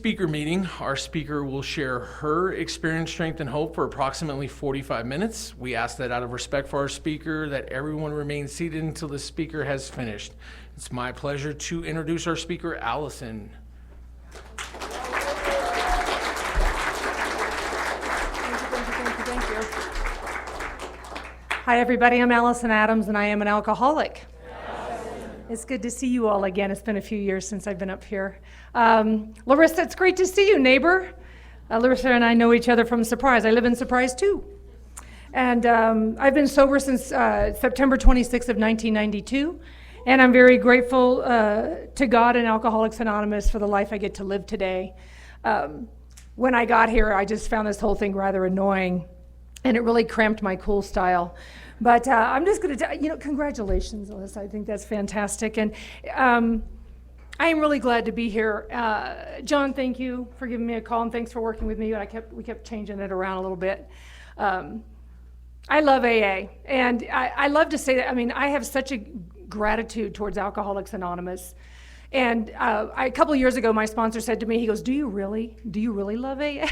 speaker meeting. Our speaker will share her experience, strength, and hope for approximately 45 minutes. We ask that out of respect for our speaker that everyone remain seated until the speaker has finished. It's my pleasure to introduce our speaker, Allison. Thank you. Hi, everybody. I'm Allison Adams, and I am an alcoholic. It's good to see you all again. It's been a few years since I've been up here. Larissa, it's great to see you, neighbor. Larissa and I know each other from Surprise. I live in Surprise, too. And I've been sober since September 26th of 1992. And I'm very grateful to God and Alcoholics Anonymous for the life I get to live today. When I got here, I just found this whole thing rather annoying. And it really cramped my cool style. But I'm just going to, congratulations, Alyssa. I think that's fantastic. And I am really glad to be here. John, thank you for giving me a call, and thanks for working with me. We kept changing it around a little bit. I love AA, and I love to say that. I mean, I have such a gratitude towards Alcoholics Anonymous. And a couple of years ago, my sponsor said to me, he goes, do you really love AA?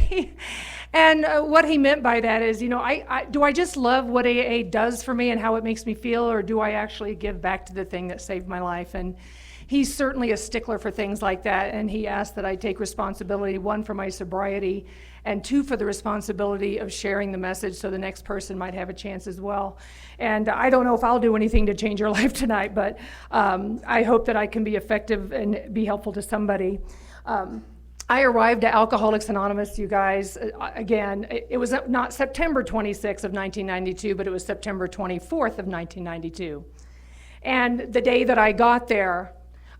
And what he meant by that is, do I just love what AA does for me and how it makes me feel, or do I actually give back to the thing that saved my life? And he's certainly a stickler for things like that, and he asked that I take responsibility, one, for my sobriety, and two, for the responsibility of sharing the message so the next person might have a chance as well. And I don't know if I'll do anything to change your life tonight, but I hope that I can be effective and be helpful to somebody. I arrived at Alcoholics Anonymous, you guys, again, it was not September 26th of 1992, but it was September 24th of 1992. And the day that I got there,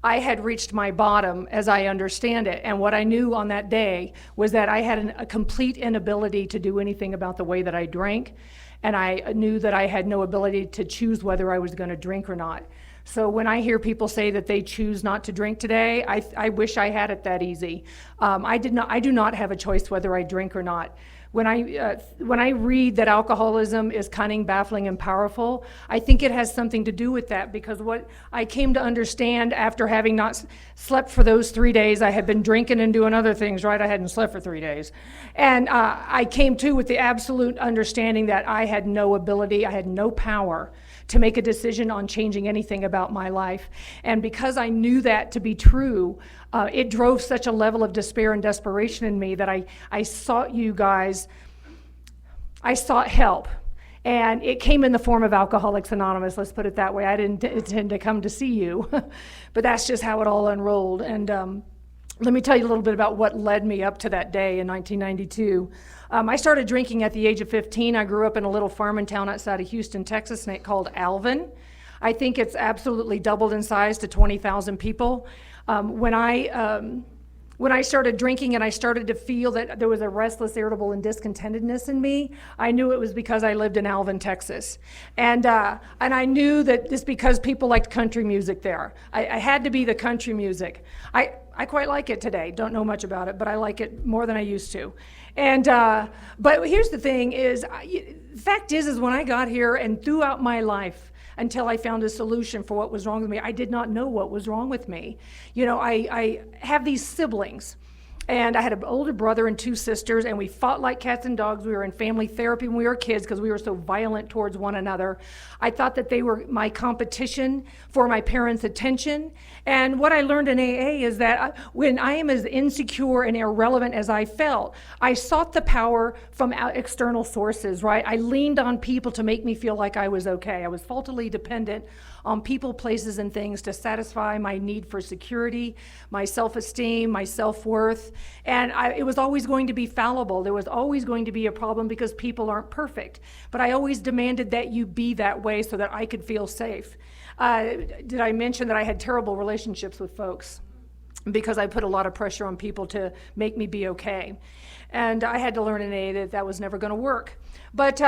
I had reached my bottom, as I understand it, and what I knew on that day was that I had a complete inability to do anything about the way that I drank, and I knew that I had no ability to choose whether I was going to drink or not. So when I hear people say that they choose not to drink today, I wish I had it that easy. I do not have a choice whether I drink or not. When I read that alcoholism is cunning, baffling, and powerful, I think it has something to do with that, because what I came to understand after having not slept for those 3 days, I had been drinking and doing other things, right? I hadn't slept for 3 days. And I came to with the absolute understanding that I had no ability, I had no power to make a decision on changing anything about my life. And because I knew that to be true, it drove such a level of despair and desperation in me that I sought you guys, I sought help. And it came in the form of Alcoholics Anonymous, let's put it that way. I didn't intend to come to see you, but that's just how it all unrolled. And let me tell you a little bit about what led me up to that day in 1992. I started drinking at the age of 15. I grew up in a little farming town outside of Houston, Texas, called Alvin. I think it's absolutely doubled in size to 20,000 people. When I started drinking and I started to feel that there was a restless, irritable, and discontentedness in me, I knew it was because I lived in Alvin, Texas. And I knew that it's because people liked country music there. I had to be the country music. I quite like it today. Don't know much about it, but I like it more than I used to. And but here's the thing is, the fact is when I got here and throughout my life, until I found a solution for what was wrong with me, I did not know what was wrong with me. I have these siblings, and I had an older brother and two sisters, and we fought like cats and dogs. We were in family therapy when we were kids because we were so violent towards one another. I thought that they were my competition for my parents' attention. And what I learned in AA is that when I am as insecure and irrelevant as I felt, I sought the power from external sources, right? I leaned on people to make me feel like I was okay. I was faultily dependent on people, places, and things to satisfy my need for security, my self-esteem, my self-worth. And it was always going to be fallible. There was always going to be a problem because people aren't perfect. But I always demanded that you be that way so that I could feel safe. Did I mention that I had terrible relationships with folks? Because I put a lot of pressure on people to make me be okay. And I had to learn in AA that was never going to work. But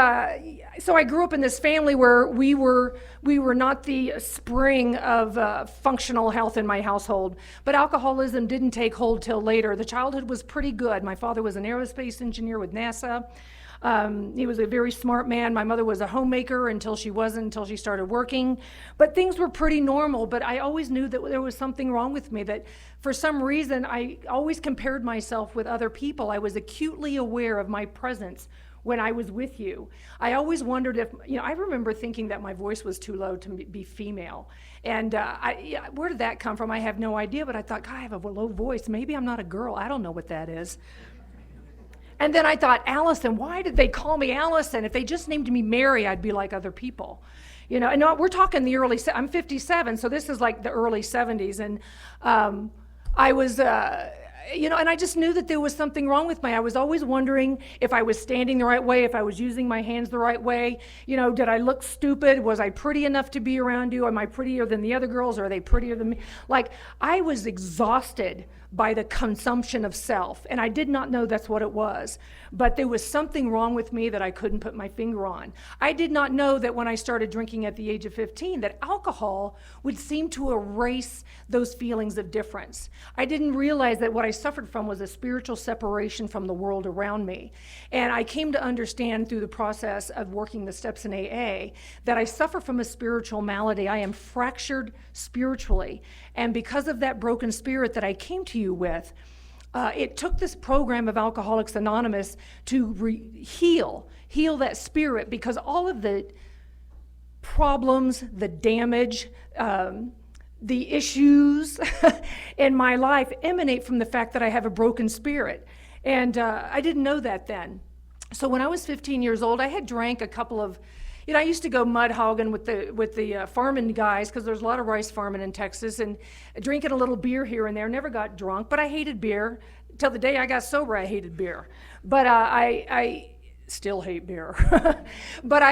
so I grew up in this family where we were not the spring of functional health in my household. But alcoholism didn't take hold till later. The childhood was pretty good. My father was an aerospace engineer with NASA. He was a very smart man. My mother was a homemaker until she wasn't, until she started working. But things were pretty normal, but I always knew that there was something wrong with me, that for some reason I always compared myself with other people. I was acutely aware of my presence when I was with you. I always wondered if, I remember thinking that my voice was too low to be female. And where did that come from? I have no idea, but I thought, God, I have a low voice. Maybe I'm not a girl. I don't know what that is. And then I thought, Allison, why did they call me Allison? If they just named me Mary, I'd be like other people. And we're talking I'm 57, so this is like the early 70s. And I was, and I just knew that there was something wrong with me. I was always wondering if I was standing the right way, if I was using my hands the right way. Did I look stupid? Was I pretty enough to be around you? Am I prettier than the other girls? Or are they prettier than me? Like, I was exhausted by the consumption of self, and I did not know that's what it was. But there was something wrong with me that I couldn't put my finger on. I did not know that when I started drinking at the age of 15, that alcohol would seem to erase those feelings of difference. I didn't realize that what I suffered from was a spiritual separation from the world around me. And I came to understand through the process of working the steps in AA that I suffer from a spiritual malady. I am fractured spiritually. And because of that broken spirit that I came to you with, it took this program of Alcoholics Anonymous to heal that spirit, because all of the problems, the damage, the issues in my life emanate from the fact that I have a broken spirit. And I didn't know that then. So when I was 15 years old, I had drank a couple of, I used to go mud hogging with the farming guys, because there's a lot of rice farming in Texas, and drinking a little beer here and there. Never got drunk, but I hated beer. Till the day I got sober, I hated beer. But I still hate beer. But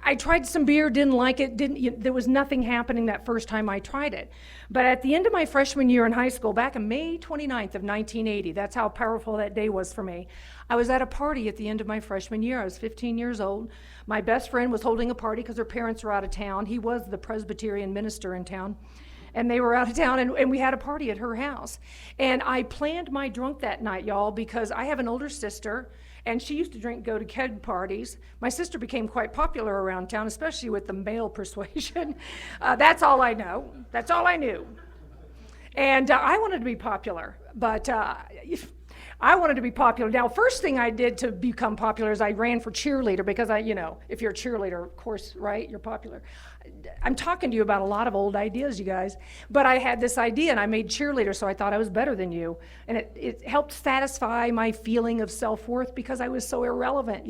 I tried some beer, didn't like it. There was nothing happening that first time I tried it. But at the end of my freshman year in high school, back on May 29th of 1980, that's how powerful that day was for me. I was at a party at the end of my freshman year. I was 15 years old. My best friend was holding a party because her parents were out of town. He was the Presbyterian minister in town. And they were out of town, and we had a party at her house. And I planned my drunk that night, y'all, because I have an older sister, and she used to go to keg parties. My sister became quite popular around town, especially with the male persuasion. That's all I know. That's all I knew. And I wanted to be popular, but I wanted to be popular. Now, first thing I did to become popular is I ran for cheerleader, because if you're a cheerleader, of course, right, you're popular. I'm talking to you about a lot of old ideas, you guys. But I had this idea, and I made cheerleader, so I thought I was better than you. And it helped satisfy my feeling of self-worth, because I was so irrelevant,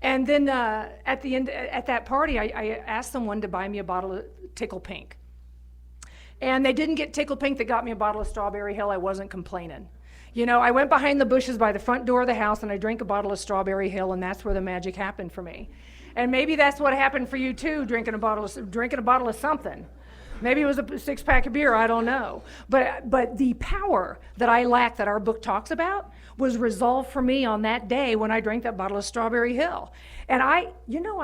And then at the end, at that party, I asked someone to buy me a bottle of Tickle Pink. And they didn't get Tickle Pink. They got me a bottle of Strawberry Hill. I wasn't complaining. I went behind the bushes by the front door of the house, and I drank a bottle of Strawberry Hill, and that's where the magic happened for me. And maybe that's what happened for you too, drinking a bottle of something. Maybe it was a six-pack of beer, I don't know. But the power that I lacked, that our book talks about, was resolved for me on that day when I drank that bottle of Strawberry Hill. And I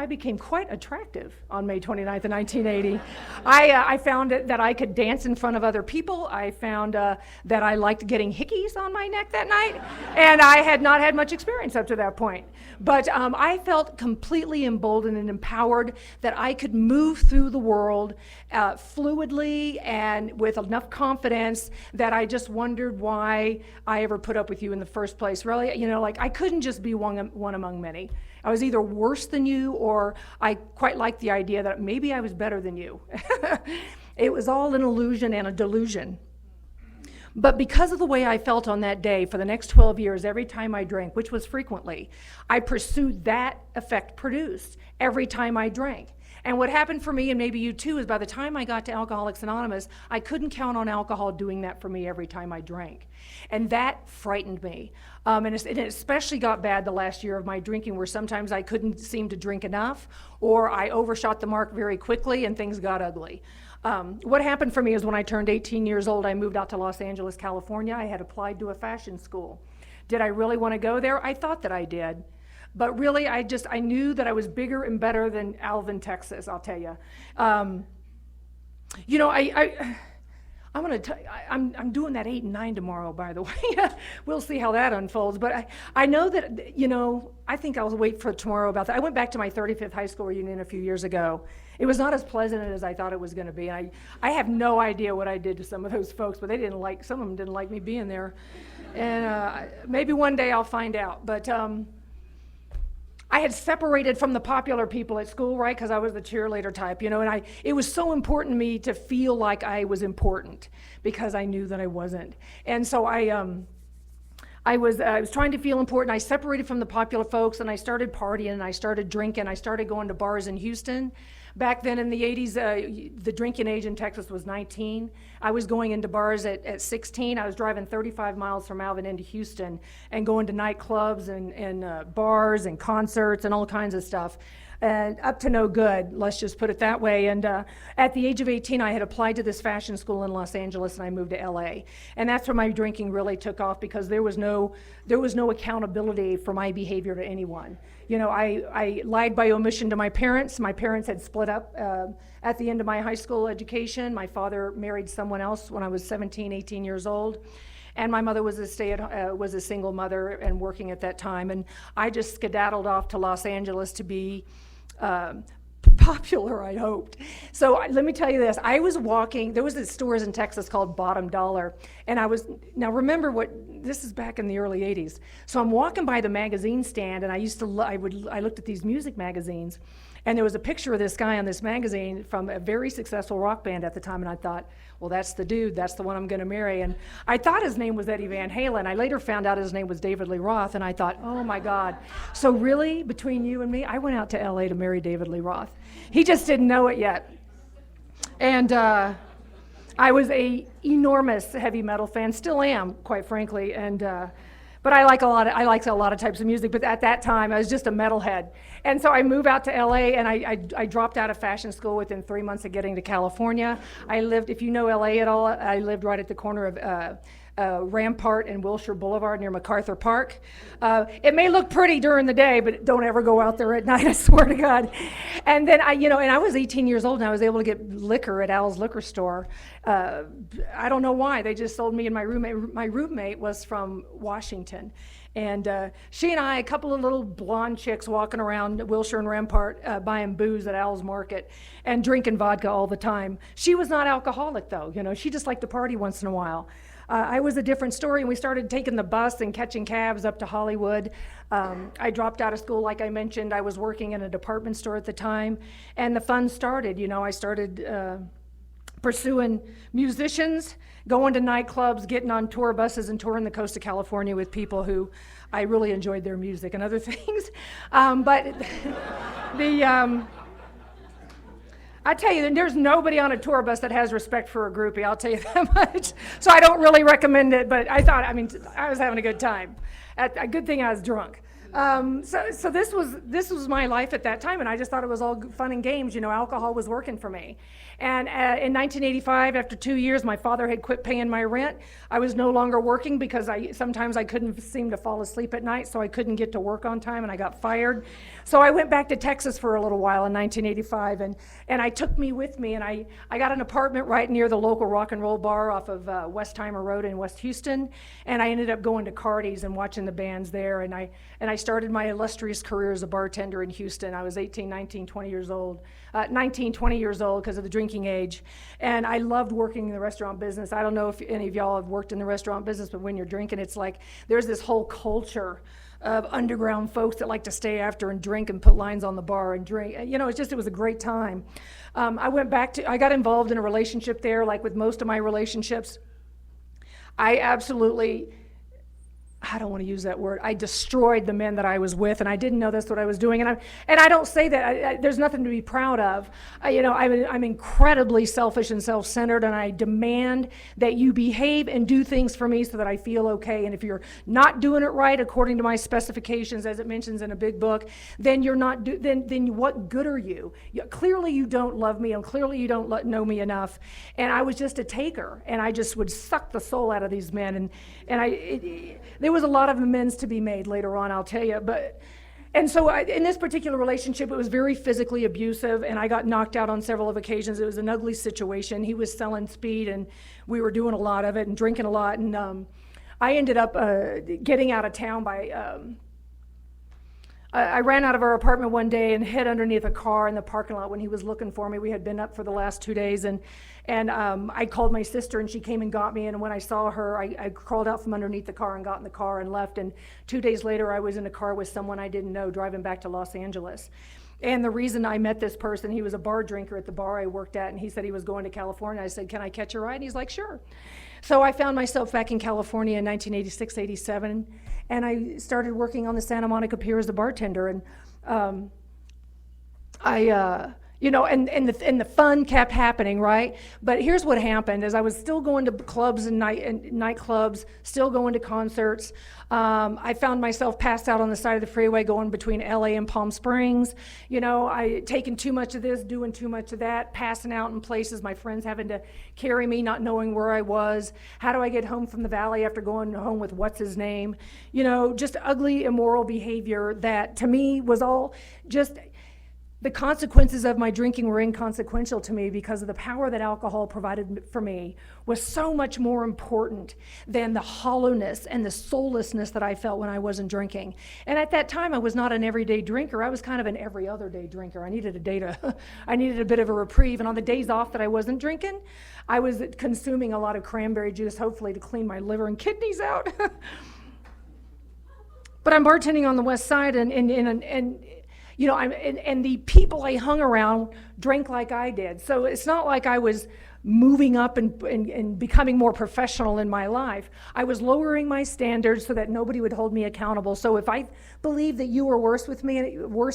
became quite attractive on May 29th of 1980. I found that I could dance in front of other people. I found that I liked getting hickeys on my neck that night. And I had not had much experience up to that point. But I felt completely emboldened and empowered that I could move through the world fluidly and with enough confidence that I just wondered why I ever put up with you in the first place. Really, I couldn't just be one among many. I was either worse than you, or I quite liked the idea that maybe I was better than you. It was all an illusion and a delusion. But because of the way I felt on that day, for the next 12 years, every time I drank, which was frequently, I pursued that effect produced every time I drank. And what happened for me, and maybe you too, is by the time I got to Alcoholics Anonymous, I couldn't count on alcohol doing that for me every time I drank. And that frightened me. And it especially got bad the last year of my drinking, where sometimes I couldn't seem to drink enough, or I overshot the mark very quickly and things got ugly. What happened for me is when I turned 18 years old, I moved out to Los Angeles, California. I had applied to a fashion school. Did I really want to go there? I thought that I did. But really, I knew that I was bigger and better than I'm doing that 8 and 9 tomorrow, by the way. We'll see how that unfolds. But I know that, I think I'll wait for tomorrow about that. I went back to my 35th high school reunion a few years ago. It was not as pleasant as I thought it was going to be. I have no idea what I did to some of those folks, but some of them didn't like me being there. And maybe one day I'll find out. But I had separated from the popular people at school, right? Because I was the cheerleader type, and it was so important to me to feel like I was important because I knew that I wasn't. And so I was trying to feel important. I separated from the popular folks, and I started partying, and I started drinking. I started going to bars in Houston. Back then in the 80s, the drinking age in Texas was 19. I was going into bars at 16. I was driving 35 miles from Alvin into Houston and going to nightclubs and bars and concerts and all kinds of stuff. Up to no good, let's just put it that way. And at the age of 18, I had applied to this fashion school in Los Angeles, and I moved to LA. And that's where my drinking really took off, because there was no accountability for my behavior to anyone. I lied by omission to my parents. My parents had split up at the end of my high school education. My father married someone else when I was 17, 18 years old. And my mother was a single mother and working at that time. And I just skedaddled off to Los Angeles to be popular, I hoped. So let me tell you this. I was walking, there was this stores in Texas called Bottom Dollar. And now remember this is back in the early 80s. So I'm walking by the magazine stand, and I looked at these music magazines. And there was a picture of this guy on this magazine from a very successful rock band at the time, and I thought, well, that's the dude, that's the one I'm going to marry. And I thought his name was Eddie Van Halen. I later found out his name was David Lee Roth, and I thought, oh my God. So really, between you and me, I went out to LA to marry David Lee Roth. He just didn't know it yet. And I was a enormous heavy metal fan, still am, quite frankly, and but I like a lot of types of music, but at that time I was just a metalhead. And so I moved out to LA, and I dropped out of fashion school within 3 months of getting to California. I lived, if you know LA at all, I lived right at the corner of Rampart and Wilshire Boulevard near MacArthur Park. It may look pretty during the day, but don't ever go out there at night, I swear to God. And then I was 18 years old, and I was able to get liquor at Al's liquor store. I don't know why, they just sold me and my roommate. My roommate was from Washington. And she and I, a couple of little blonde chicks walking around Wilshire and Rampart buying booze at Al's Market and drinking vodka all the time. She was not alcoholic, though. She just liked to party once in a while. I was a different story, and we started taking the bus and catching cabs up to Hollywood. I dropped out of school, like I mentioned. I was working in a department store at the time, and the fun started. I started pursuing musicians, going to nightclubs, getting on tour buses, and touring the coast of California with people who I really enjoyed their music and other things. But I tell you, there's nobody on a tour bus that has respect for a groupie, I'll tell you that much. So I don't really recommend it, but I was having a good time. A good thing I was drunk. So this was my life at that time, and I just thought it was all fun and games. Alcohol was working for me. And in 1985, after 2 years, my father had quit paying my rent. I was no longer working because sometimes I couldn't seem to fall asleep at night, so I couldn't get to work on time, and I got fired. So I went back to Texas for a little while in 1985, and I took me with me, and I got an apartment right near the local rock and roll bar off of Westheimer Road in West Houston, and I ended up going to Cardi's and watching the bands there, and I started my illustrious career as a bartender in Houston. I was 18, 19, 20 years old. 19, 20 years old because of the drinking age. And I loved working in the restaurant business. I don't know if any of y'all have worked in the restaurant business, but when you're drinking, it's like there's this whole culture of underground folks that like to stay after and drink and put lines on the bar and drink. It was a great time. I got involved in a relationship there, like with most of my relationships. I don't want to use that word. I destroyed the men that I was with, and I didn't know that's what I was doing. And I don't say that. There's nothing to be proud of. I'm incredibly selfish and self-centered, and I demand that you behave and do things for me so that I feel okay. And if you're not doing it right according to my specifications, as it mentions in a big book, then you're not. Then what good are you? Clearly, you don't love me, and clearly you don't know me enough. And I was just a taker, and I just would suck the soul out of these men. There was a lot of amends to be made later on, I'll tell you. And so in this particular relationship, it was very physically abusive, and I got knocked out on several of occasions. It was an ugly situation. He was selling speed, and we were doing a lot of it and drinking a lot. And I ended up getting out of town by... I ran out of our apartment one day and hid underneath a car in the parking lot when he was looking for me. We had been up for the last 2 days, and I called my sister, and she came and got me. And when I saw her, I crawled out from underneath the car and got in the car and left. And 2 days later, I was in a car with someone I didn't know driving back to Los Angeles. And the reason I met this person, he was a bar drinker at the bar I worked at, and he said he was going to California. I said, "Can I catch a ride?" And he's like, "Sure." So I found myself back in California in 1986, 87, and I started working on the Santa Monica Pier as a bartender. And and the fun kept happening, right? But here's what happened: as I was still going to clubs and nightclubs, still going to concerts, I found myself passed out on the side of the freeway going between LA and Palm Springs. I taking too much of this, doing too much of that, passing out in places, my friends having to carry me, not knowing where I was. How do I get home from the valley after going home with what's his name? Just ugly, immoral behavior that to me was all just... The consequences of my drinking were inconsequential to me because of the power that alcohol provided for me was so much more important than the hollowness and the soullessness that I felt when I wasn't drinking. And at that time, I was not an everyday drinker. I was kind of an every other day drinker. I needed I needed a bit of a reprieve. And on the days off that I wasn't drinking, I was consuming a lot of cranberry juice, hopefully to clean my liver and kidneys out. But I'm bartending on the West Side, and the people I hung around drank like I did. So it's not like I was moving up and becoming more professional in my life. I was lowering my standards so that nobody would hold me accountable. So if I believed that you were worse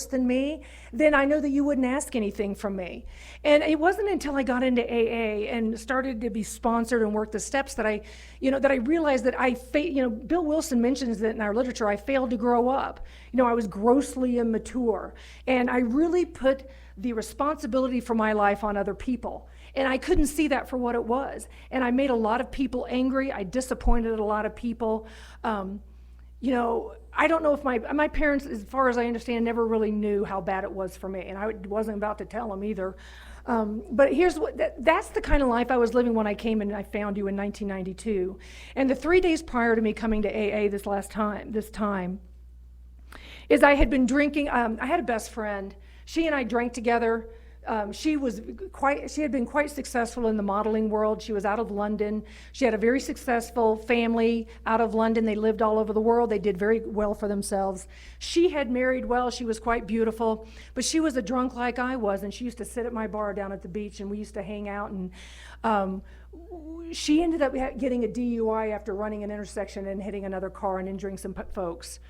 than me, then I know that you wouldn't ask anything from me. And it wasn't until I got into AA and started to be sponsored and work the steps that I realized that Bill Wilson mentions that in our literature, I failed to grow up. I was grossly immature. And I really put the responsibility for my life on other people. And I couldn't see that for what it was. And I made a lot of people angry. I disappointed a lot of people. I don't know if my parents, as far as I understand, never really knew how bad it was for me. And I wasn't about to tell them either. But that's the kind of life I was living when I came and I found you in 1992. And the 3 days prior to me coming to AA this time, is I had been drinking. I had a best friend. She and I drank together. She had been quite successful in the modeling world. She was out of London. She had a very successful family out of London. They lived all over the world. They did very well for themselves. She had married well. She was quite beautiful, but she was a drunk like I was, and she used to sit at my bar down at the beach, and we used to hang out. And she ended up getting a DUI after running an intersection and hitting another car and injuring some folks.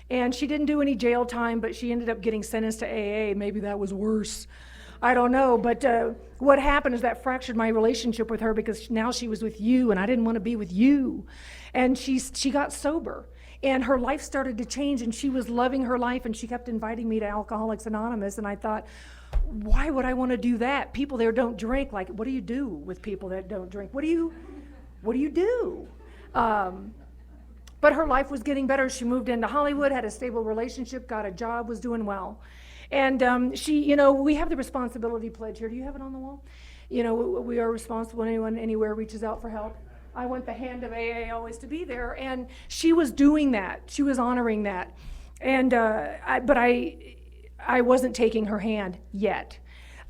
And she didn't do any jail time, but she ended up getting sentenced to AA. Maybe that was worse. I don't know, but what happened is that fractured my relationship with her because now she was with you, and I didn't want to be with you. And she got sober, and her life started to change, and she was loving her life, and she kept inviting me to Alcoholics Anonymous, and I thought, why would I want to do that? People there don't drink. Like, what do you do with people that don't drink? What do you do? But her life was getting better. She moved into Hollywood, had a stable relationship, got a job, was doing well. And we have the responsibility pledge here. Do you have it on the wall? We are responsible. Anyone anywhere reaches out for help. I want the hand of AA always to be there. And she was doing that. She was honoring that. And but I wasn't taking her hand yet.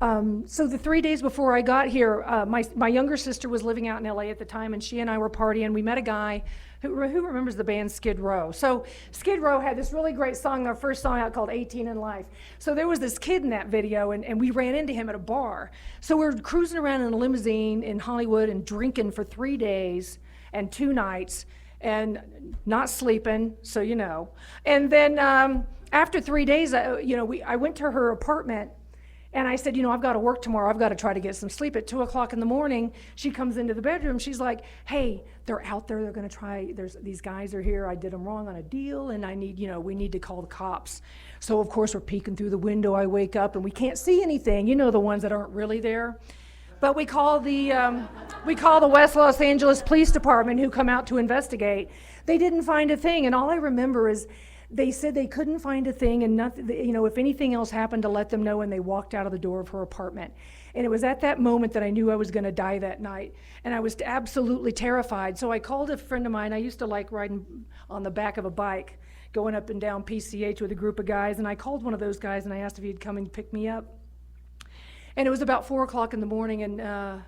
So the 3 days before I got here, my younger sister was living out in LA at the time, and she and I were partying. We met a guy who remembers the band Skid Row. So Skid Row had this really great song, their first song out, called 18 in Life. So there was this kid in that video, and we ran into him at a bar. So we're cruising around in a limousine in Hollywood and drinking for 3 days and 2 nights and not sleeping, so And then after 3 days, I went to her apartment. And I said, I've got to work tomorrow. I've got to try to get some sleep. At 2 o'clock in the morning, she comes into the bedroom. She's like, hey, they're out there. They're going to try. These guys are here. I did them wrong on a deal, and we need to call the cops. So, of course, we're peeking through the window. I wake up, and we can't see anything. The ones that aren't really there. But we call the West Los Angeles Police Department, who come out to investigate. They didn't find a thing. And all I remember is They said they couldn't find a thing, and nothing, if anything else happened, to let them know, and they walked out of the door of her apartment. And it was at that moment that I knew I was going to die that night, and I was absolutely terrified. So I called a friend of mine. I used to like riding on the back of a bike, going up and down PCH with a group of guys, and I called one of those guys, and I asked if he'd come and pick me up. And it was about 4 o'clock in the morning, and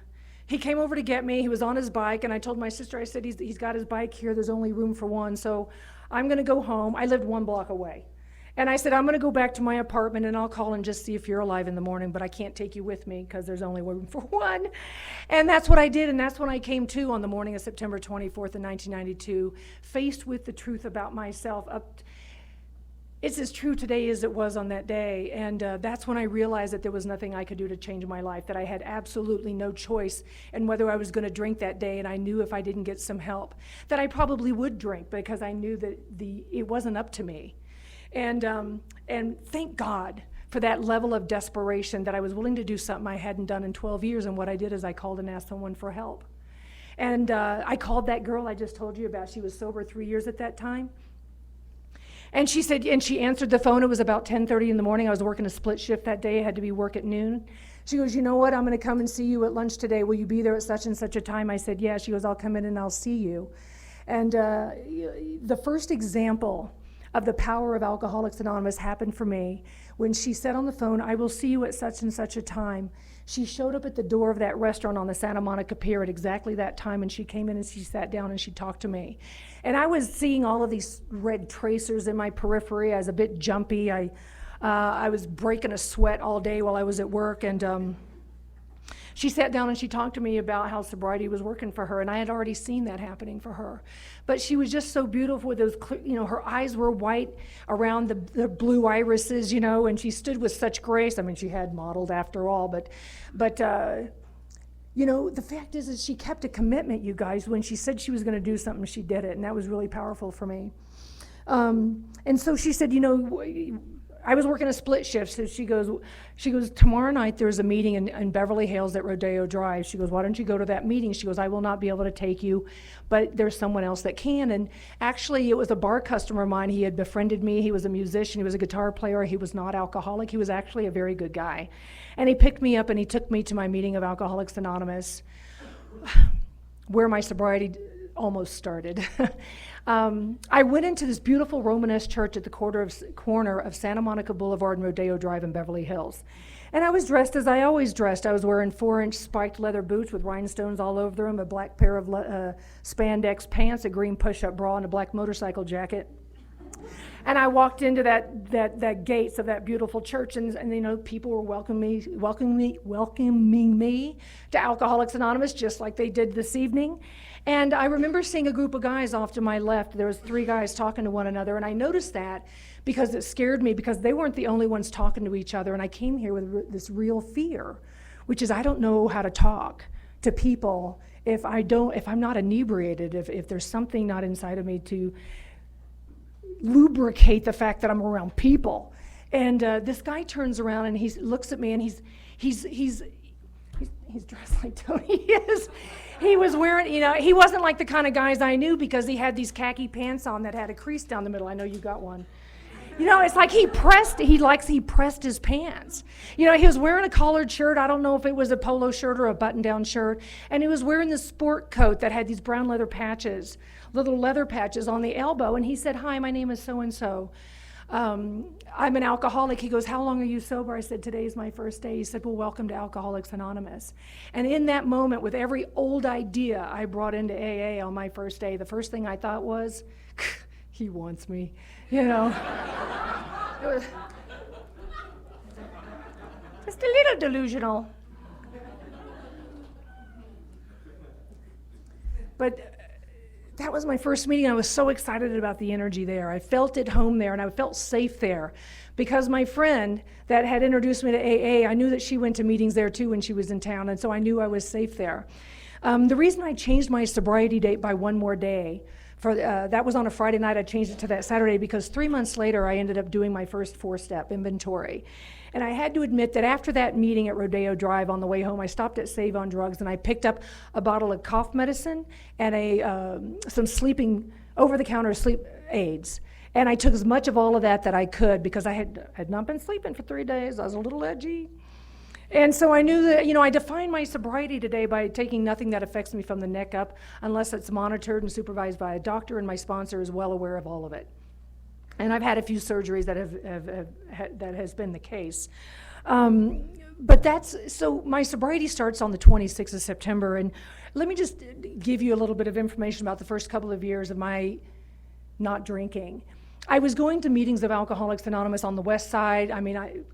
he came over to get me. He was on his bike, and I told my sister, I said, he's got his bike here. There's only room for one, so I'm going to go home. I lived 1 block away. And I said, I'm going to go back to my apartment, and I'll call and just see if you're alive in the morning, but I can't take you with me because there's only room for one. And that's what I did, and that's when I came to on the morning of September 24th of 1992, faced with the truth about myself. It's as true today as it was on that day, and that's when I realized that there was nothing I could do to change my life, that I had absolutely no choice in whether I was going to drink that day, and I knew if I didn't get some help, that I probably would drink because I knew that it wasn't up to me. And thank God for that level of desperation that I was willing to do something I hadn't done in 12 years, and what I did is I called and asked someone for help. And I called that girl I just told you about. She was sober 3 years at that time. And she said, and she answered the phone. It was about 10:30 in the morning. I was working a split shift that day. I had to be work at noon. She goes, you know what? I'm going to come and see you at lunch today. Will you be there at such and such a time? I said, yeah. She goes, I'll come in and I'll see you. And the first example of the power of Alcoholics Anonymous happened for me when she said on the phone, I will see you at such and such a time. She showed up at the door of that restaurant on the Santa Monica Pier at exactly that time, and she came in and she sat down and she talked to me. And I was seeing all of these red tracers in my periphery. I was a bit jumpy. I was breaking a sweat all day while I was at work, and she sat down and she talked to me about how sobriety was working for her, and I had already seen that happening for her. But she was just so beautiful with those, her eyes were white around the blue irises, and she stood with such grace. I mean, she had modeled after all, but the fact is she kept a commitment, you guys. When she said she was going to do something, she did it, and that was really powerful for me. And so she said, I was working a split shift, so she goes, tomorrow night there's a meeting in Beverly Hills at Rodeo Drive. She goes, why don't you go to that meeting? She goes, I will not be able to take you, but there's someone else that can. And actually, it was a bar customer of mine. He had befriended me. He was a musician. He was a guitar player. He was not alcoholic. He was actually a very good guy. And he picked me up and he took me to my meeting of Alcoholics Anonymous, where my sobriety almost started. I went into this beautiful Romanesque church at the corner of Santa Monica Boulevard and Rodeo Drive in Beverly Hills. And I was dressed as I always dressed. I was wearing 4-inch spiked leather boots with rhinestones all over them, a black pair of spandex pants, a green push-up bra, and a black motorcycle jacket. And I walked into that gates of that beautiful church, and people were welcoming me to Alcoholics Anonymous, just like they did this evening. And I remember seeing a group of guys off to my left. There was 3 guys talking to one another, and I noticed that because it scared me, because they weren't the only ones talking to each other. And I came here with this real fear, which is I don't know how to talk to people if I'm not inebriated, if there's something not inside of me to lubricate the fact that I'm around people. And this guy turns around and he looks at me, and he's dressed like Tony is. He was wearing, he wasn't like the kind of guys I knew, because he had these khaki pants on that had a crease down the middle. I know you got one. It's like he pressed his pants. He was wearing a collared shirt. I don't know if it was a polo shirt or a button-down shirt. And he was wearing this sport coat that had these brown leather patches, little leather patches on the elbow. And he said, hi, my name is so-and-so. I'm an alcoholic. He goes, how long are you sober? I said, today is my first day. He said, well, welcome to Alcoholics Anonymous. And in that moment, with every old idea I brought into AA on my first day, the first thing I thought was, he wants me, It was just a little delusional. But that was my first meeting. I was so excited about the energy there. I felt at home there, and I felt safe there, because my friend that had introduced me to AA, I knew that she went to meetings there too when she was in town, and so I knew I was safe there. The reason I changed my sobriety date by one more day, that was on a Friday night. I changed it to that Saturday because 3 months later I ended up doing my first 4-step inventory. And I had to admit that after that meeting at Rodeo Drive on the way home, I stopped at Save on Drugs and I picked up a bottle of cough medicine and some sleeping over-the-counter sleep aids. And I took as much of all of that I could because I had not been sleeping for 3 days. I was a little edgy. And so I knew that, I define my sobriety today by taking nothing that affects me from the neck up unless it's monitored and supervised by a doctor, and my sponsor is well aware of all of it. And I've had a few surgeries that has been the case. But so my sobriety starts on the 26th of September, and let me just give you a little bit of information about the first couple of years of my not drinking. I was going to meetings of Alcoholics Anonymous on the west side. I mean,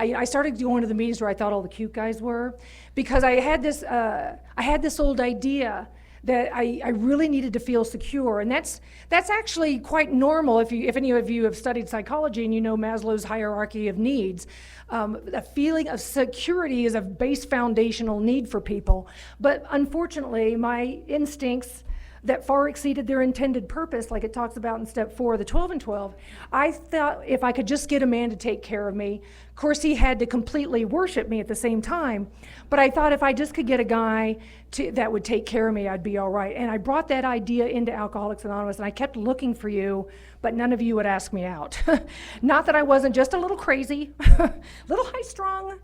I started going to the meetings where I thought all the cute guys were, because I had this old idea that I really needed to feel secure, and that's actually quite normal if any of you have studied psychology and you know Maslow's hierarchy of needs. A feeling of security is a base foundational need for people, but unfortunately my instincts that far exceeded their intended purpose, like it talks about in step 4 of the 12 and 12. I thought if I could just get a man to take care of me, of course he had to completely worship me at the same time, but I thought if I just could get a guy that would take care of me, I'd be all right. And I brought that idea into Alcoholics Anonymous, and I kept looking for you, but none of you would ask me out. Not that I wasn't just a little crazy, a little high-strung.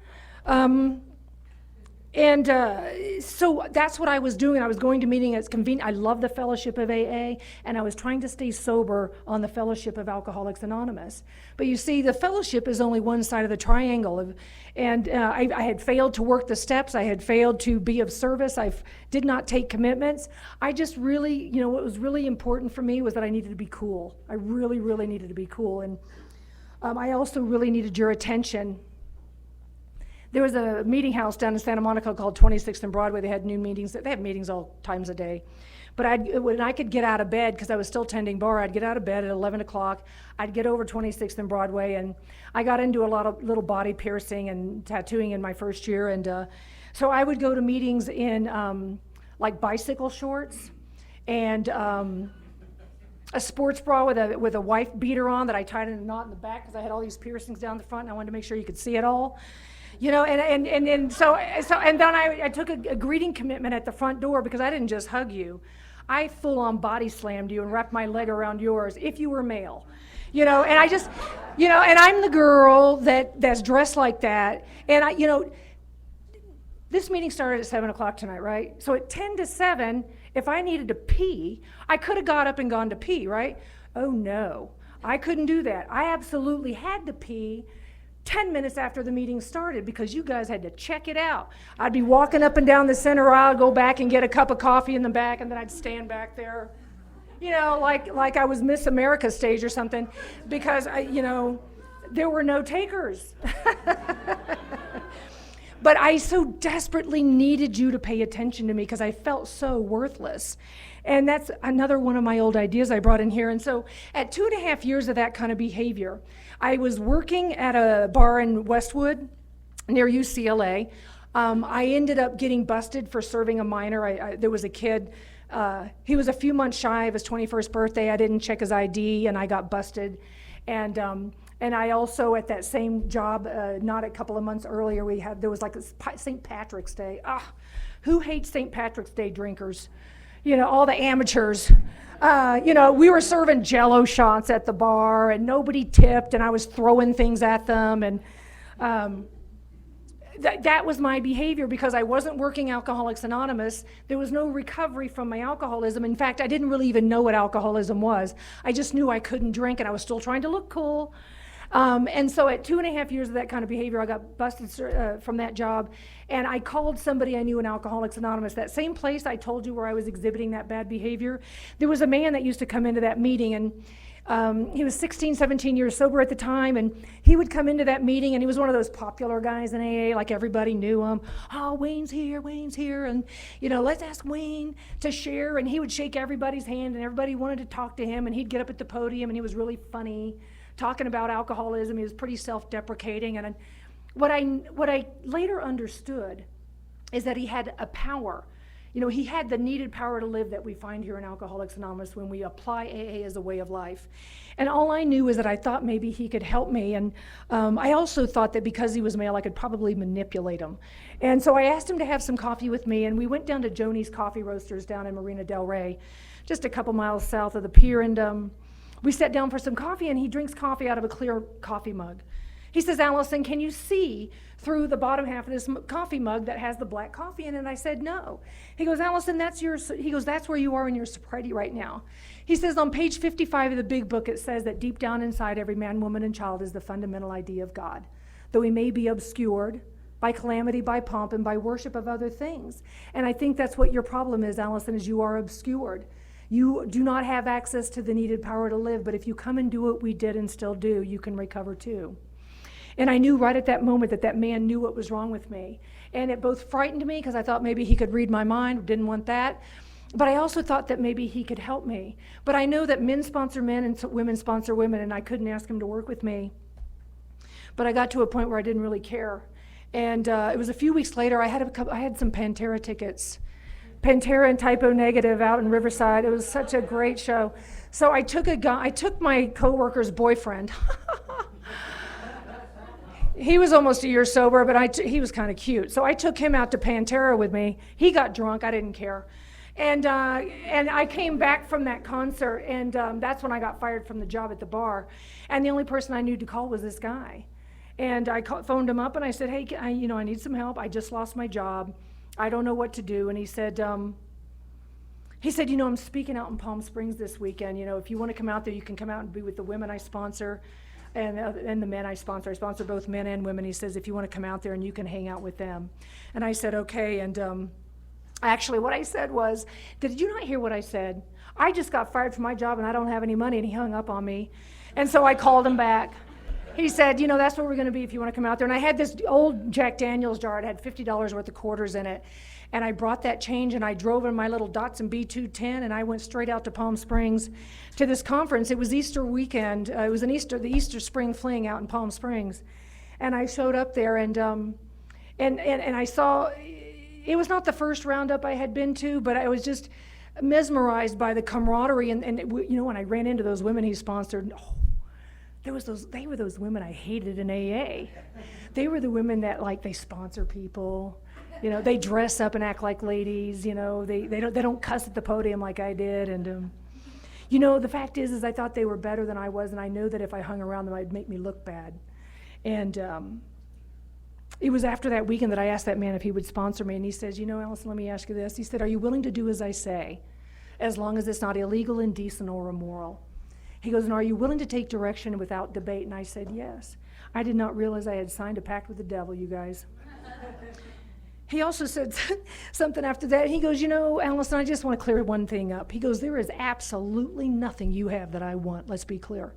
So that's what I was doing. I was going to meeting as convenient. I love the fellowship of AA, and I was trying to stay sober on the fellowship of Alcoholics Anonymous. But you see, the fellowship is only one side of the triangle. I had failed to work the steps. I had failed to be of service. I did not take commitments. I just really, what was really important for me was that I needed to be cool. I really, really needed to be cool. And I also really needed your attention. There was a meeting house down in Santa Monica called 26th and Broadway. They had noon meetings. They had meetings all times a day. But when I could get out of bed, because I was still tending bar, I'd get out of bed at 11 o'clock. I'd get over 26th and Broadway, and I got into a lot of little body piercing and tattooing in my first year. And so I would go to meetings in like bicycle shorts and a sports bra with a wife beater on that I tied in a knot in the back because I had all these piercings down the front, and I wanted to make sure you could see it all. And then I took a greeting commitment at the front door, because I didn't just hug you. I full on body slammed you and wrapped my leg around yours if you were male. And I just, and I'm the girl that's dressed like that. And this meeting started at 7 o'clock tonight, right? So at 10 to 7, if I needed to pee, I could have got up and gone to pee, right? Oh no, I couldn't do that. I absolutely had to pee 10 minutes after the meeting started, because you guys had to check it out. I'd be walking up and down the center aisle, go back and get a cup of coffee in the back, and then I'd stand back there, like I was Miss America stage or something, because there were no takers. But I so desperately needed you to pay attention to me because I felt so worthless. And that's another one of my old ideas I brought in here. And so at 2.5 years of that kind of behavior, I was working at a bar in Westwood near UCLA. I ended up getting busted for serving a minor. There was a kid, he was a few months shy of his 21st birthday. I didn't check his ID, and I got busted. And I also, at that same job, not a couple of months earlier, there was like a St. Patrick's Day. Who hates St. Patrick's Day drinkers? All the amateurs. We were serving Jell-O shots at the bar, and nobody tipped, and I was throwing things at them, and that was my behavior because I wasn't working Alcoholics Anonymous. There was no recovery from my alcoholism. In fact, I didn't really even know what alcoholism was. I just knew I couldn't drink, and I was still trying to look cool. And so at 2.5 years of that kind of behavior, I got busted from that job, and I called somebody I knew in Alcoholics Anonymous, that same place I told you where I was exhibiting that bad behavior. There was a man that used to come into that meeting, and he was 16, 17 years sober at the time, and he would come into that meeting, and he was one of those popular guys in AA, like everybody knew him. Oh, Wayne's here, and let's ask Wayne to share, and he would shake everybody's hand, and everybody wanted to talk to him, and he'd get up at the podium, and he was really funny, talking about alcoholism. He was pretty self-deprecating, and what I later understood is that he had a power. He had the needed power to live that we find here in Alcoholics Anonymous when we apply AA as a way of life. And all I knew is that I thought maybe he could help me, and I also thought that because he was male, I could probably manipulate him. And so I asked him to have some coffee with me, and we went down to Joni's Coffee Roasters down in Marina Del Rey just a couple miles south of the pier, and we sat down for some coffee, and he drinks coffee out of a clear coffee mug. He says, Allison, can you see through the bottom half of this coffee mug that has the black coffee in it? And I said, no. He goes, Allison, that's where you are in your sobriety right now. He says, on page 55 of the big book, it says that deep down inside every man, woman, and child is the fundamental idea of God, though he may be obscured by calamity, by pomp, and by worship of other things. And I think that's what your problem is, Allison, is you are obscured. You do not have access to the needed power to live, but if you come and do what we did and still do, you can recover too. And I knew right at that moment that that man knew what was wrong with me. And it both frightened me because I thought maybe he could read my mind, didn't want that. But I also thought that maybe he could help me. But I know that men sponsor men and women sponsor women, and I couldn't ask him to work with me. But I got to a point where I didn't really care. And it was a few weeks later, I had some Pantera tickets. Pantera and Typo Negative out in Riverside. It was such a great show. So I took my coworker's boyfriend. He was almost a year sober, but he was kind of cute. So I took him out to Pantera with me. He got drunk. I didn't care. And I came back from that concert, and that's when I got fired from the job at the bar. And the only person I knew to call was this guy. And I phoned him up, and I said, hey, I need some help. I just lost my job. I don't know what to do. And he said, I'm speaking out in Palm Springs this weekend. If you want to come out there, you can come out and be with the women I sponsor. And the men I sponsor both men and women. He says, if you want to come out there and you can hang out with them. And I said, okay. And actually what I said was, did you not hear what I said? I just got fired from my job and I don't have any money. And he hung up on me. And so I called him back. He said, that's where we're going to be if you want to come out there. And I had this old Jack Daniels jar. It had $50 worth of quarters in it. And I brought that change, and I drove in my little Datsun B210, and I went straight out to Palm Springs to this conference. It was Easter weekend. It was the Easter Spring Fling out in Palm Springs. And I showed up there, and I saw, it was not the first roundup I had been to, but I was just mesmerized by the camaraderie. And when I ran into those women he sponsored, they were those women I hated in AA. They were the women that, they sponsor people. They dress up and act like ladies. They don't cuss at the podium like I did. And the fact is I thought they were better than I was, and I know that if I hung around them, it'd make me look bad. And it was after that weekend that I asked that man if he would sponsor me, and he says, Allison, let me ask you this. He said, are you willing to do as I say, as long as it's not illegal, indecent, or immoral? He goes, and are you willing to take direction without debate? And I said, yes. I did not realize I had signed a pact with the devil, you guys. He also said something after that. He goes, Allison, I just want to clear one thing up. He goes, there is absolutely nothing you have that I want. Let's be clear.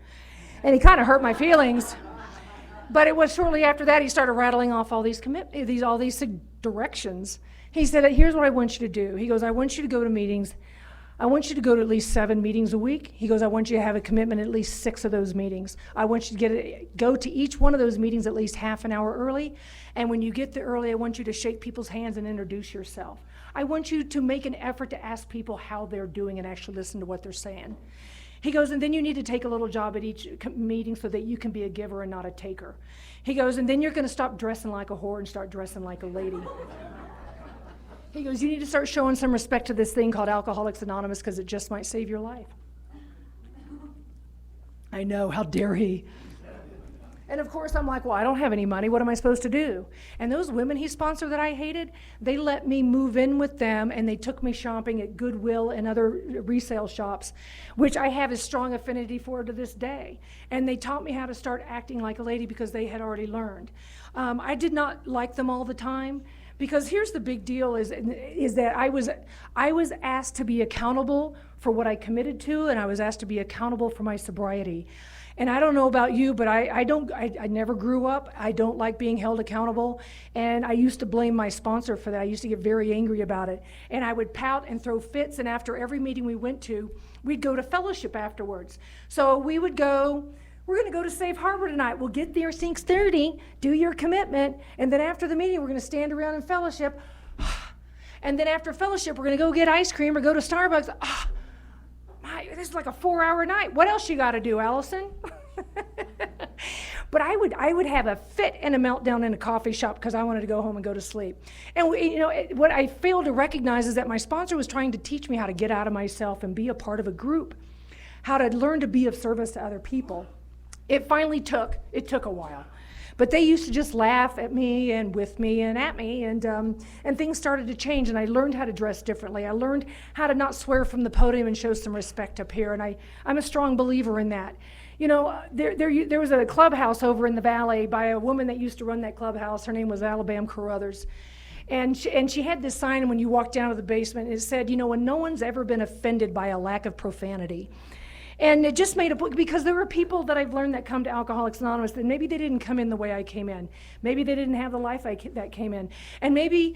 And he kind of hurt my feelings. But it was shortly after that he started rattling off all these directions. He said, here's what I want you to do. He goes, I want you to go to meetings. I want you to go to at least 7 meetings a week. He goes, I want you to have a commitment at least 6 of those meetings. I want you to go to each one of those meetings at least half an hour early. And when you get there early, I want you to shake people's hands and introduce yourself. I want you to make an effort to ask people how they're doing and actually listen to what they're saying. He goes, and then you need to take a little job at each meeting so that you can be a giver and not a taker. He goes, and then you're going to stop dressing like a whore and start dressing like a lady. He goes, you need to start showing some respect to this thing called Alcoholics Anonymous because it just might save your life. I know, how dare he? And of course I'm like, well, I don't have any money. What am I supposed to do? And those women he sponsored that I hated, they let me move in with them, and they took me shopping at Goodwill and other resale shops, which I have a strong affinity for to this day. And they taught me how to start acting like a lady because they had already learned. I did not like them all the time. Because here's the big deal is that I was asked to be accountable for what I committed to, and I was asked to be accountable for my sobriety. And I don't know about you, but I never grew up. I don't like being held accountable. And I used to blame my sponsor for that. I used to get very angry about it. And I would pout and throw fits, and after every meeting we went to, we'd go to fellowship afterwards. So we would go, we're going to go to Safe Harbor tonight. We'll get there 6:30, do your commitment, and then after the meeting, we're going to stand around in fellowship. And then after fellowship, we're going to go get ice cream or go to Starbucks. This is like a 4-hour night. What else you got to do, Allison? But I would have a fit and a meltdown in a coffee shop because I wanted to go home and go to sleep. And what I failed to recognize is that my sponsor was trying to teach me how to get out of myself and be a part of a group, how to learn to be of service to other people. It took a while. But they used to just laugh at me and with me and at me, and things started to change, and I learned how to dress differently. I learned how to not swear from the podium and show some respect up here, and I'm a strong believer in that. There was a clubhouse over in the valley by a woman that used to run that clubhouse. Her name was Alabama Carruthers. And she had this sign when you walked down to the basement, it said, when no one's ever been offended by a lack of profanity. And it just made a book, because there are people that I've learned that come to Alcoholics Anonymous that maybe they didn't come in the way I came in. Maybe they didn't have the life that came in. And maybe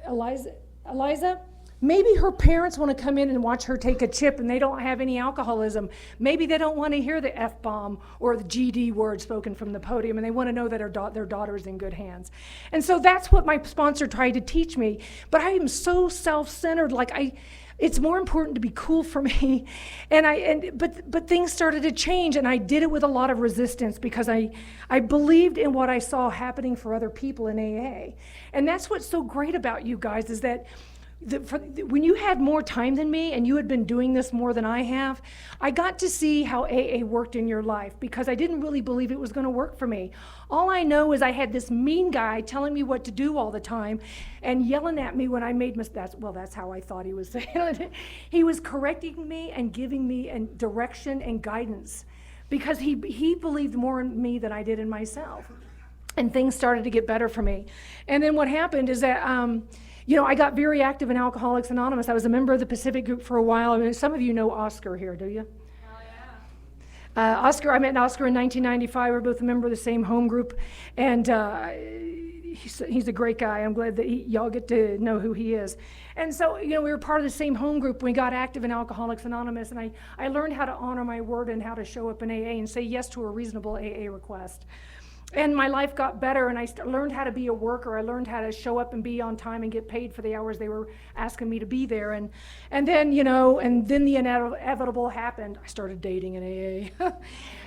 Eliza, maybe her parents want to come in and watch her take a chip and they don't have any alcoholism. Maybe they don't want to hear the F-bomb or the GD word spoken from the podium, and they want to know that their daughter is in good hands. And so that's what my sponsor tried to teach me. But I am so self-centered, it's more important to be cool for me. But things started to change, and I did it with a lot of resistance because I believed in what I saw happening for other people in AA. And that's what's so great about you guys, is that when you had more time than me and you had been doing this more than I have, I got to see how AA worked in your life, because I didn't really believe it was going to work for me. All I know is I had this mean guy telling me what to do all the time and yelling at me when I made mistakes. That's how I thought he was saying it. He was correcting me and giving me direction and guidance, because he believed more in me than I did in myself. And things started to get better for me. And then what happened is that I got very active in Alcoholics Anonymous. I was a member of the Pacific group for a while. I mean, some of you know Oscar here, do you? Oh, yeah. I met Oscar in 1995. We're both a member of the same home group. And he's a great guy. I'm glad that y'all get to know who he is. And so, we were part of the same home group. We got active in Alcoholics Anonymous. And I learned how to honor my word and how to show up in AA and say yes to a reasonable AA request. And my life got better, and I learned how to be a worker. I learned how to show up and be on time and get paid for the hours they were asking me to be there. And then the inevitable happened. I started dating in AA.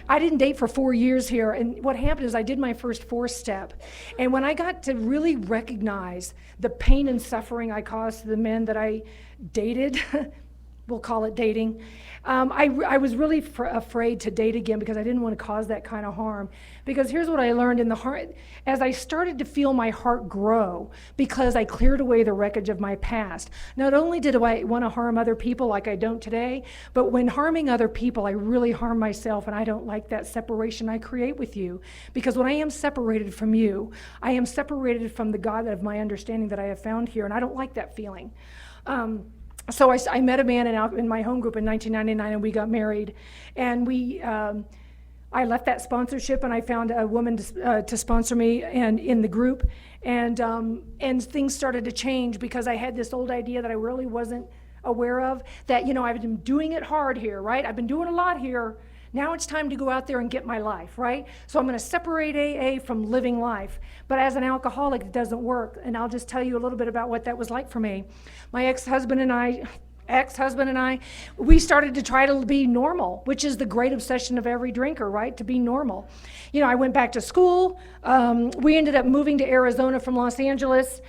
I didn't date for 4 years here, and what happened is I did my first 4-step. And when I got to really recognize the pain and suffering I caused to the men that I dated, we'll call it dating, I was really afraid to date again, because I didn't want to cause that kind of harm. Because here's what I learned in the heart. As I started to feel my heart grow, because I cleared away the wreckage of my past, not only did I want to harm other people like I don't today, but when harming other people, I really harm myself, and I don't like that separation I create with you. Because when I am separated from you, I am separated from the God of my understanding that I have found here, and I don't like that feeling. So I met a man in my home group in 1999, and we got married. And I left that sponsorship, and I found a woman to sponsor me and in the group. And things started to change, because I had this old idea that I really wasn't aware of, that, I've been doing it hard here, right? I've been doing a lot here. Now it's time to go out there and get my life, right? So I'm going to separate AA from living life. But as an alcoholic, it doesn't work. And I'll just tell you a little bit about what that was like for me. My ex-husband and I, we started to try to be normal, which is the great obsession of every drinker, right? To be normal. I went back to school. We ended up moving to Arizona from Los Angeles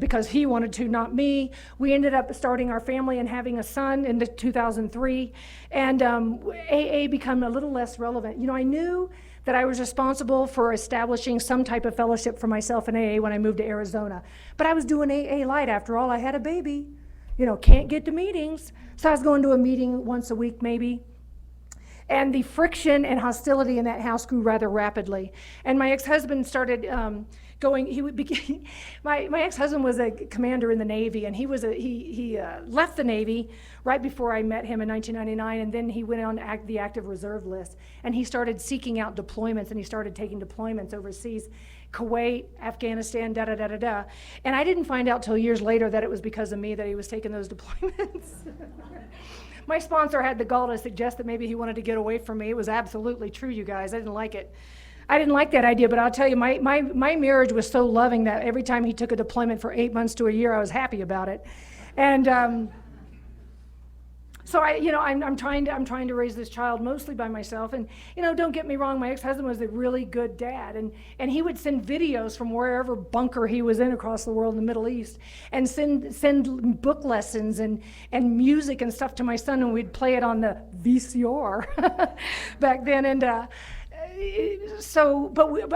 because he wanted to, not me. We ended up starting our family and having a son in 2003. And AA became a little less relevant. I knew that I was responsible for establishing some type of fellowship for myself in AA when I moved to Arizona. But I was doing AA light. After all, I had a baby. Can't get to meetings. So I was going to a meeting once a week maybe. And the friction and hostility in that house grew rather rapidly. And my ex-husband started my ex-husband was a commander in the Navy, and he left the Navy right before I met him in 1999, and then he went on the active reserve list. And he started seeking out deployments, and he started taking deployments overseas. Kuwait, Afghanistan, da-da-da-da-da. And I didn't find out till years later that it was because of me that he was taking those deployments. My sponsor had the gall to suggest that maybe he wanted to get away from me. It was absolutely true, you guys. I didn't like it. I didn't like that idea, but I'll tell you, my marriage was so loving that every time he took a deployment for 8 months to a year, I was happy about it. And So I'm trying to raise this child mostly by myself. And don't get me wrong, my ex-husband was a really good dad, and he would send videos from wherever bunker he was in across the world in the Middle East, and send book lessons and music and stuff to my son, and we'd play it on the VCR back then. And I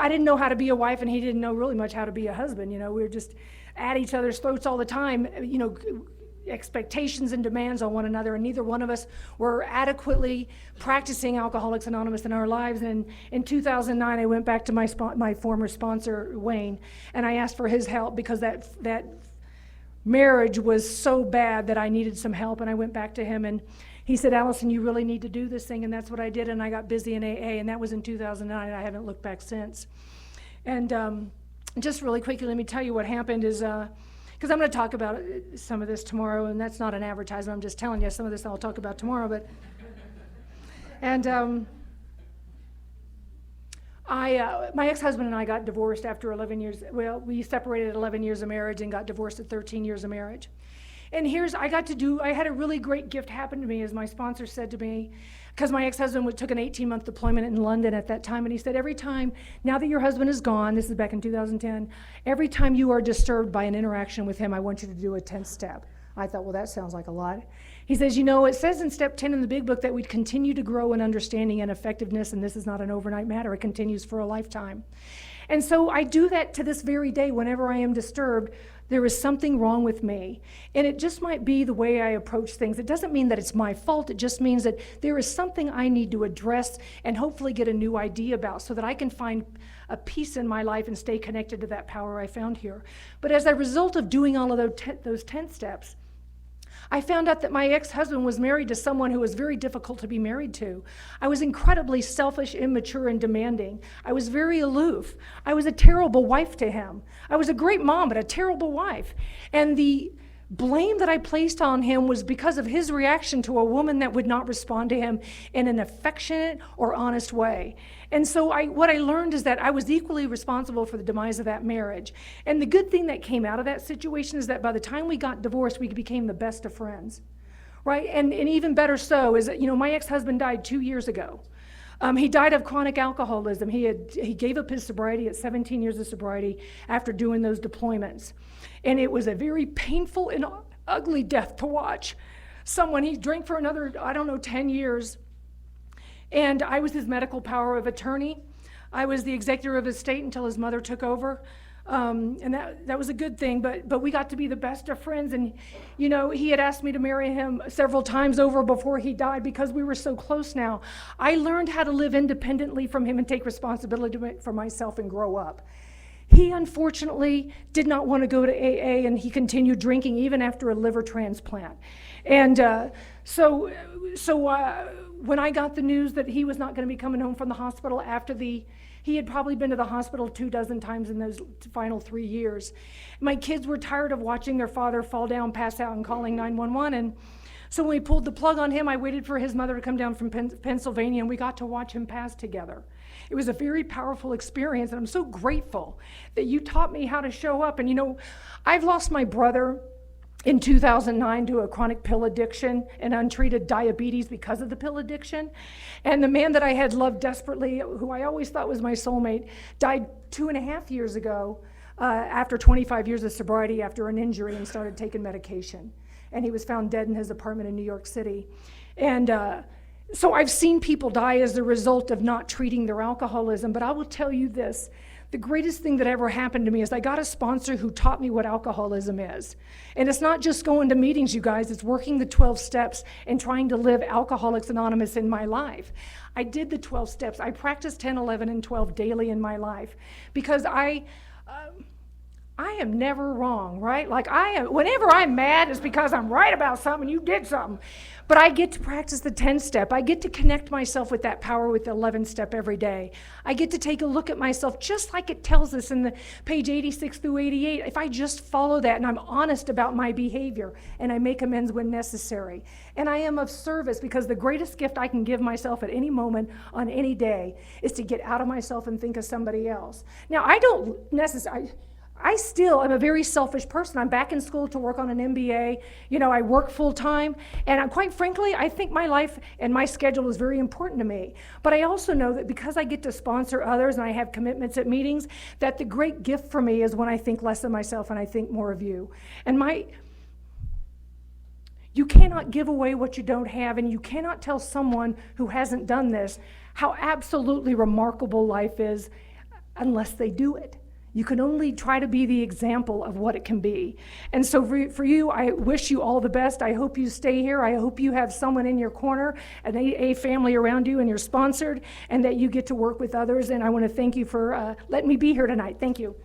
didn't know how to be a wife, and he didn't know really much how to be a husband. We were just at each other's throats all the time. Expectations and demands on one another, and neither one of us were adequately practicing Alcoholics Anonymous in our lives. And in 2009, I went back to my former sponsor, Wayne, and I asked for his help because that marriage was so bad that I needed some help. And I went back to him, and he said, Allison, you really need to do this thing. And that's what I did, and I got busy in AA, and that was in 2009, and I haven't looked back since. And just really quickly, let me tell you what happened is, because I'm going to talk about some of this tomorrow, and that's not an advertisement. I'm just telling you some of this I'll talk about tomorrow. My ex-husband and I got divorced after 11 years. Well, we separated at 11 years of marriage and got divorced at 13 years of marriage. And I had a really great gift happen to me, as my sponsor said to me, because my ex-husband took an 18-month deployment in London at that time, and he said, every time, now that your husband is gone, this is back in 2010, every time you are disturbed by an interaction with him, I want you to do a 10th step. I thought, well, that sounds like a lot. He says, it says in step 10 in the big book that we continue to grow in understanding and effectiveness, and this is not an overnight matter. It continues for a lifetime. And so I do that to this very day. Whenever I am disturbed, there is something wrong with me. And it just might be the way I approach things. It doesn't mean that it's my fault. It just means that there is something I need to address and hopefully get a new idea about so that I can find a peace in my life and stay connected to that power I found here. But as a result of doing all of those 10 steps, I found out that my ex-husband was married to someone who was very difficult to be married to. I was incredibly selfish, immature, and demanding. I was very aloof. I was a terrible wife to him. I was a great mom, but a terrible wife. And the blame that I placed on him was because of his reaction to a woman that would not respond to him in an affectionate or honest way. And so what I learned is that I was equally responsible for the demise of that marriage. And the good thing that came out of that situation is that by the time we got divorced, we became the best of friends, right? And even better so is that, my ex-husband died 2 years ago. He died of chronic alcoholism. He gave up his sobriety at 17 years of sobriety after doing those deployments. And it was a very painful and ugly death to watch. He drank for another, 10 years. And I was his medical power of attorney. I was the executor of his estate until his mother took over. And that was a good thing, but we got to be the best of friends. And, he had asked me to marry him several times over before he died because we were so close now. I learned how to live independently from him and take responsibility for myself and grow up. He unfortunately did not want to go to AA, and he continued drinking even after a liver transplant. And so when I got the news that he was not going to be coming home from the hospital he had probably been to the hospital 24 times in those final 3 years. My kids were tired of watching their father fall down, pass out, and calling 911. And so when we pulled the plug on him, I waited for his mother to come down from Pennsylvania, and we got to watch him pass together. It was a very powerful experience, and I'm so grateful that you taught me how to show up. And I've lost my brother in 2009 to a chronic pill addiction and untreated diabetes because of the pill addiction. And the man that I had loved desperately, who I always thought was my soulmate, died 2.5 years ago after 25 years of sobriety after an injury, and started taking medication. And he was found dead in his apartment in New York City. And so I've seen people die as a result of not treating their alcoholism, but I will tell you this. The greatest thing that ever happened to me is I got a sponsor who taught me what alcoholism is. And it's not just going to meetings, you guys. It's working the 12 steps and trying to live Alcoholics Anonymous in my life. I did the 12 steps. I practiced 10, 11, and 12 daily in my life because I am never wrong, right? Whenever I'm mad, it's because I'm right about something, you did something. But I get to practice the 10 step. I get to connect myself with that power with the 11 step every day. I get to take a look at myself just like it tells us in the page 86 through 88. If I just follow that and I'm honest about my behavior and I make amends when necessary. And I am of service, because the greatest gift I can give myself at any moment on any day is to get out of myself and think of somebody else. Now, I don't necessarily... I still am a very selfish person. I'm back in school to work on an MBA. You know, I work full time, and quite frankly, I think my life and my schedule is very important to me. But I also know that because I get to sponsor others and I have commitments at meetings, that the great gift for me is when I think less of myself and I think more of you. And you cannot give away what you don't have, and you cannot tell someone who hasn't done this how absolutely remarkable life is unless they do it. You can only try to be the example of what it can be. And so for you, I wish you all the best. I hope you stay here. I hope you have someone in your corner, an AA family around you, and you're sponsored, and that you get to work with others. And I want to thank you for letting me be here tonight. Thank you.